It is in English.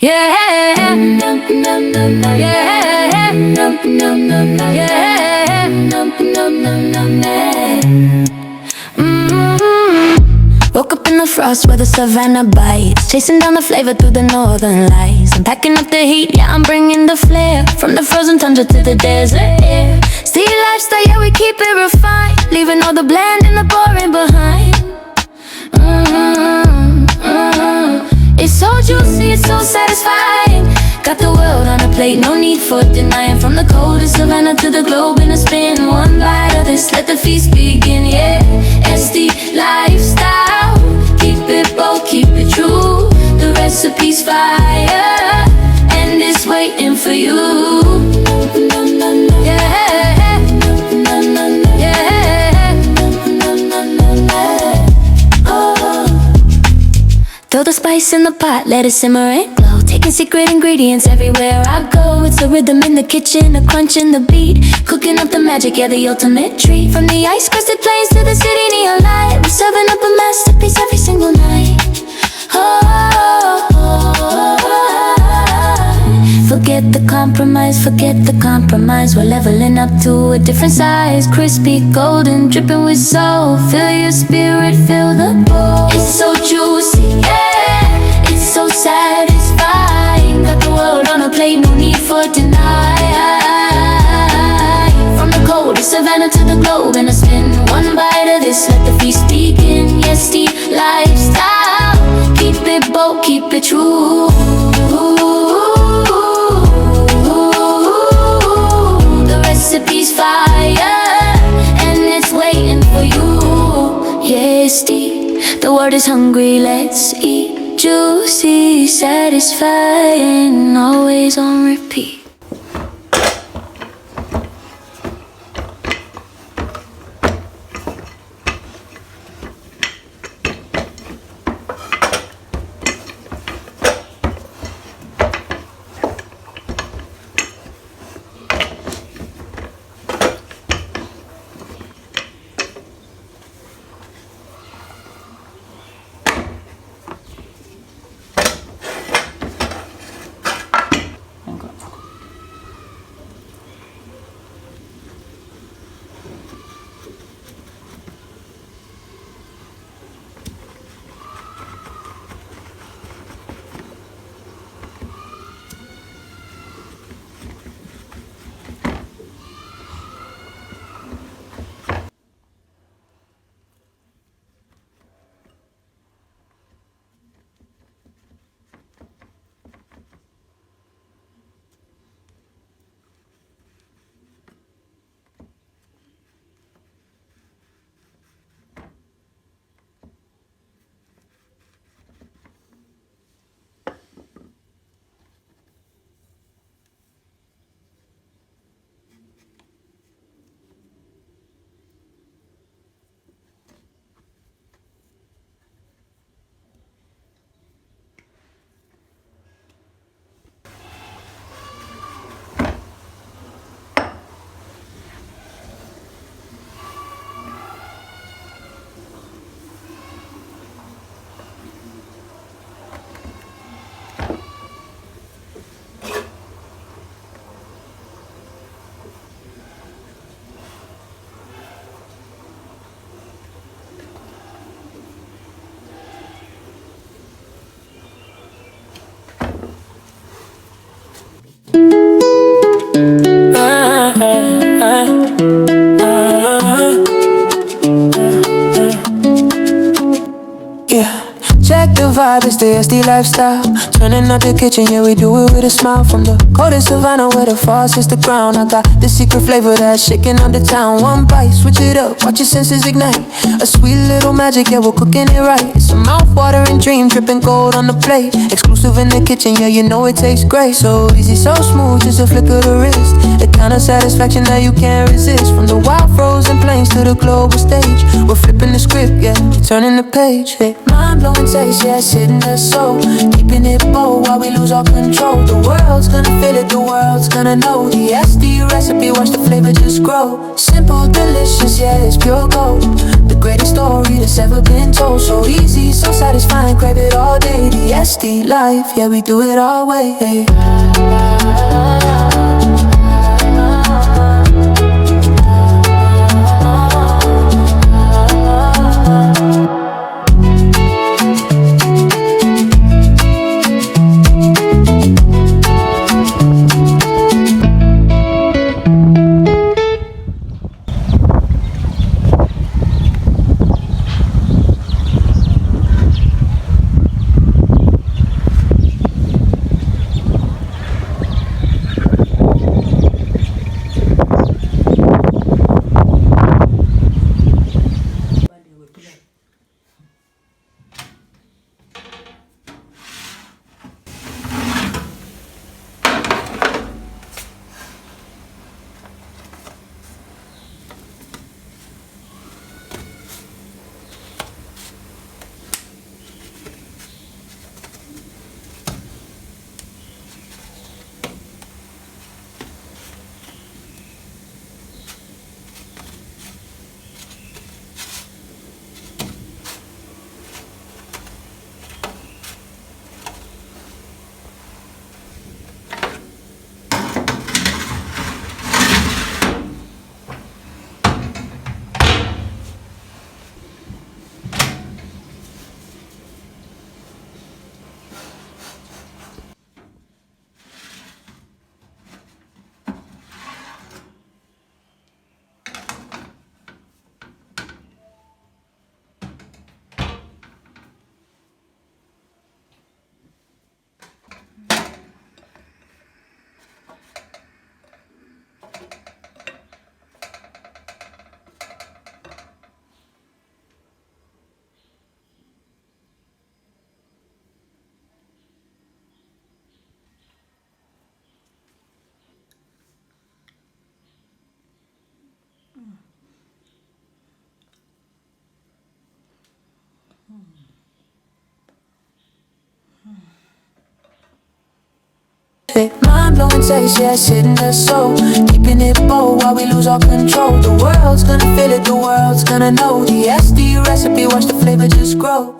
Yeah, Woke up in the frost where the savanna bites, chasing down the flavor through the northern lights. I'm packing up the heat, yeah, I'm bringing the flare, from the frozen tundra to the desert air. Steely lifestyle, yeah, we keep it refined, leaving all the bland and the boring behind. It's so juicy, it's so satisfying. Got the world on a plate, no need for denying. From the coldest savanna to the globe in a spin. One bite of this, let the feast begin, yeah. SD lifestyle, keep it bold, keep it true. The recipe's fire, and it's waiting for you. Yeah. Throw the spice in the pot, let it simmer and glow. Taking secret ingredients everywhere I go. It's a rhythm in the kitchen, a crunch in the beat. Cooking up the magic, yeah, the ultimate treat. From the ice-crusted plains to the city neon light, we're serving up a masterpiece every single night. Forget the compromise, we're leveling up to a different size. Crispy, golden, dripping with soul. Feel your spirit, feel the bowl. It's so juicy, yeah, it's so satisfying. Got the world on a plate, no need for deny. From the coldest savanna to the globe in a spin. One bite of this, let the feast begin. Yes, the lifestyle, keep it bold, keep it true. Recipe's fire, and it's waiting for you. Yes, the world is hungry, let's eat. Juicy, satisfying, always on repeat. Check the vibe, it's the SD lifestyle. Turning out the kitchen, yeah, we do it with a smile. From the coldest savannah where the frost hits the ground, I got the secret flavor that's shaking on the town. One bite, switch it up, watch your senses ignite. A sweet little magic, yeah, we're cooking it right. It's a mouth-watering dream, dripping gold on the plate. Exclusive in the kitchen, yeah, you know it tastes great. So easy, so smooth, just a flick of the wrist. The kind of satisfaction that you can't resist. From the wild frozen plains to the global stage, we're flipping the script, yeah, turning the page, hey. Mind-blowing taste, yeah, it's hitting the soul. Keeping it bold while we lose all control. The world's gonna feel it, the world's gonna know. The SD recipe, watch the flavor just grow. Simple, delicious, yeah, it's pure gold. The greatest story that's ever been told. So easy, so satisfying, crave it all day. The SD life, yeah, we do it our way. Hey. Mind-blowing taste, yeah, sitting there so keeping it bold while we lose all control. The world's gonna feel it, the world's gonna know the SD recipe, watch the flavor just grow.